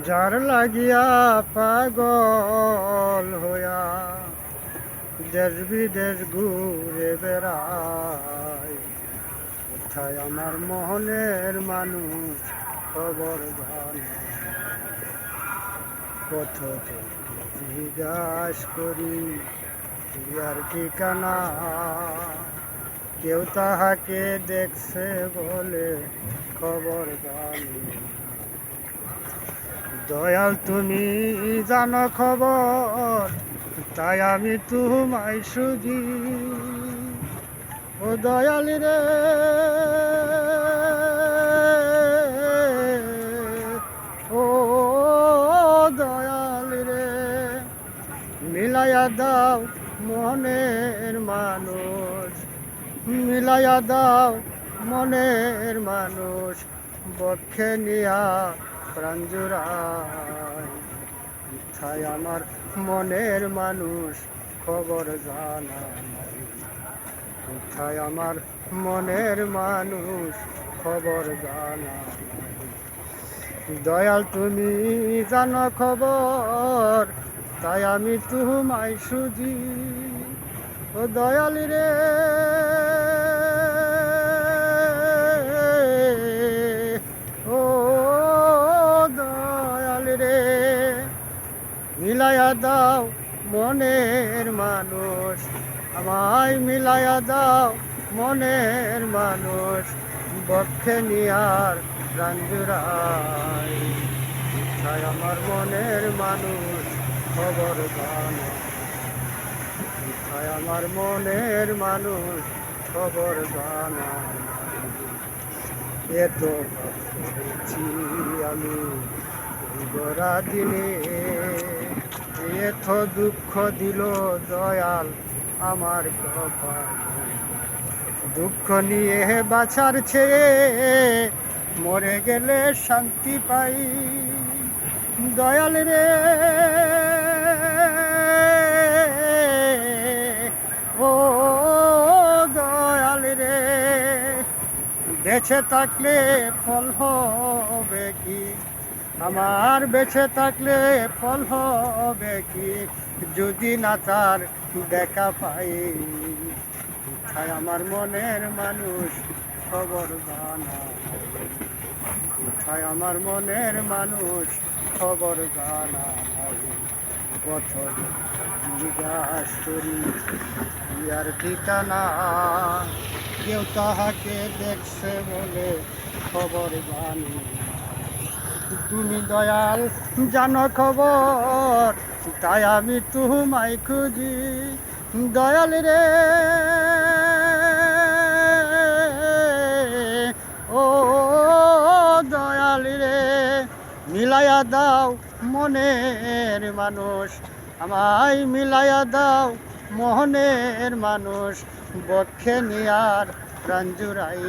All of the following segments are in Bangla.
যার লাগিয়া পাগল হইয়া দেশ বিদেশ ঘুরে বেড়ায়, কোথায় আমার মোহনের মানুষ খবর জানে। কত জিজ্ঞাস করি আর ঠিকানা, কেউ তাহাকে দেখছে বলে খবর জানে। দয়াল তুমি জানো খবর, তাই আমি তোমায় সুজি। ও দয়াল রে, ও দয়াল রে, মিলাইয়া দাও মনের মানুষ, মিলাইয়া দাও মনের মানুষ, বক্ষে নিয়া প্রাণ জুড়ায়। কোথায় আমার মনের মানুষ খবর জানা নাই, কোথায় আমার মনের মানুষ খবর জানা নাই। দয়াল তুমি জানো খবর, তাই আমি তোমায় সুজি। ও দয়াল রে, ও দয়াল রে, মিলাইয়া দাও মনের মানুষ, আমায় মিলাইয়া দাও মনের মানুষ, বক্ষে নিয়ার প্রাণ জুড়ায়। কোথায় আমার মনের মানুষ খবর জানা, কোথায় আমার মনের মানুষ খবর জানা। এত করেছি আমি গোরা দিনে, এত দুঃখ দিল দয়াল আমার কপালে। দুঃখ নিয়ে বাছার ছেড়ে মরে গেলে শান্তি পাই। দয়াল রে, ও দয়াল রে, বেঁচে থাকলে ফল হবে কি, আমার বেঁচে থাকলে ফল হবে কি, যদি না তার দেখা পাই। কোথায় আমার মনের মানুষ খবর জানা, কোথায় আমার মনের মানুষ খবর জানা নাই। কত জিজ্ঞাস করি আর ঠিকানা, কেউ তাহাকে দেখছে বলে খবর জানি। তুমি দয়াল জানো খবর, তাই আমি তোমায় খুঁজি। দয়াল রে, ও দয়াল রে, মিলাইয়া দাও মনের মানুষ, আমায় মিলাইয়া দাও মোহনের মানুষ, বক্ষে নিয়ার প্রাণ জুড়াই।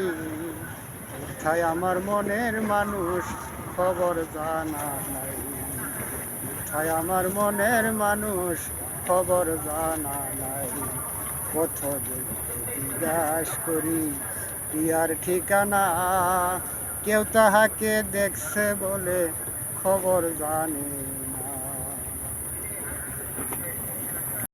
কোথায় আমার মনের মানুষ খবর জানা নাই, কোথায় আমার মনের মানুষ খবর জানা নাই। কত জিজ্ঞাস করি আর ঠিকানা, কেউ তাহাকে দেখছে বলে খবর জানে।